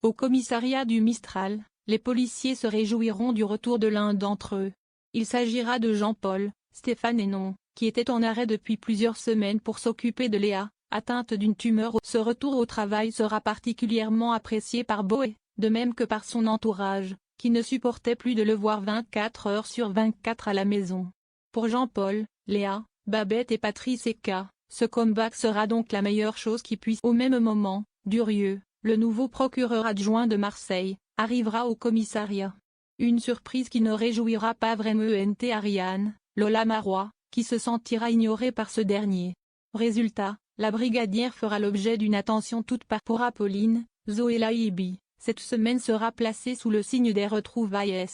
Au commissariat du Mistral, les policiers se réjouiront du retour de l'un d'entre eux. Il s'agira de Jean-Paul, Stéphane Hénon, qui était en arrêt depuis plusieurs semaines pour s'occuper de Léa, atteinte d'une tumeur. Ce retour au travail sera particulièrement apprécié par Boé, de même que par son entourage, qui ne supportait plus de le voir 24 heures sur 24 à la maison. Pour Jean-Paul, Léa, Babette et Patrice Eka, ce comeback sera donc la meilleure chose qui puisse. Au même moment, Durieux, le nouveau procureur adjoint de Marseille, arrivera au commissariat. Une surprise qui ne réjouira pas vraiment Ariane, Lola Marois, qui se sentira ignorée par ce dernier. Résultat, la brigadière fera l'objet d'une attention toute particulière pour Apolline, Zoé Laibi. Cette semaine sera placée sous le signe des retrouvailles.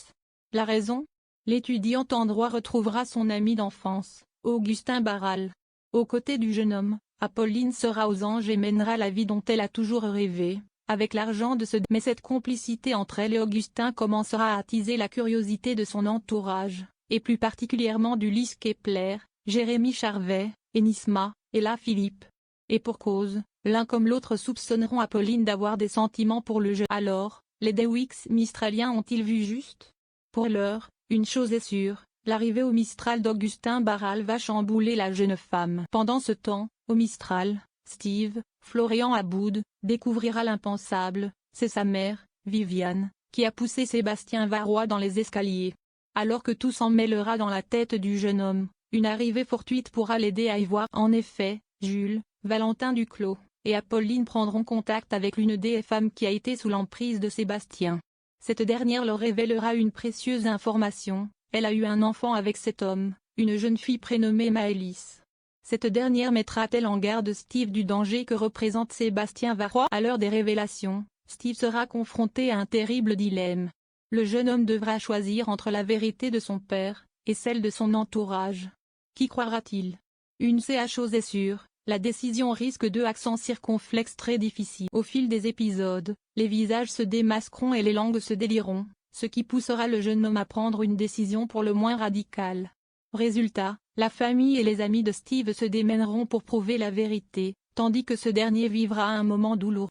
La raison? L'étudiante en droit retrouvera son ami d'enfance, Augustin Barral. Aux côtés du jeune homme, Apolline sera aux anges et mènera la vie dont elle a toujours rêvé, avec l'argent de ce. Mais cette complicité entre elle et Augustin commencera à attiser la curiosité de son entourage, et plus particulièrement d'Ulysse Kepler, Jérémy Charvet, Enisma, et la Philippe. Et pour cause, l'un comme l'autre soupçonneront Apolline d'avoir des sentiments pour le jeu. Alors, les DeWix mistraliens ont-ils vu juste? Pour l'heure, une chose est sûre, l'arrivée au Mistral d'Augustin Barral va chambouler la jeune femme. Pendant ce temps, au Mistral, Steve, Florian Aboud, découvrira l'impensable, c'est sa mère, Viviane, qui a poussé Sébastien Varrois dans les escaliers. Alors que tout s'en mêlera dans la tête du jeune homme, une arrivée fortuite pourra l'aider à y voir. En effet, Jules, Valentin Duclos, et Apolline prendront contact avec l'une des femmes qui a été sous l'emprise de Sébastien. Cette dernière leur révélera une précieuse information, elle a eu un enfant avec cet homme, une jeune fille prénommée Maëlys. Cette dernière mettra-t-elle en garde Steve du danger que représente Sébastien Varrois? À l'heure des révélations, Steve sera confronté à un terrible dilemme. Le jeune homme devra choisir entre la vérité de son père, et celle de son entourage. Qui croira-t-il? Une chose est sûre, la décision risque deux accents circonflexes très difficiles. Au fil des épisodes, les visages se démasqueront et les langues se délieront, ce qui poussera le jeune homme à prendre une décision pour le moins radicale. Résultat, la famille et les amis de Steve se démèneront pour prouver la vérité, tandis que ce dernier vivra un moment douloureux.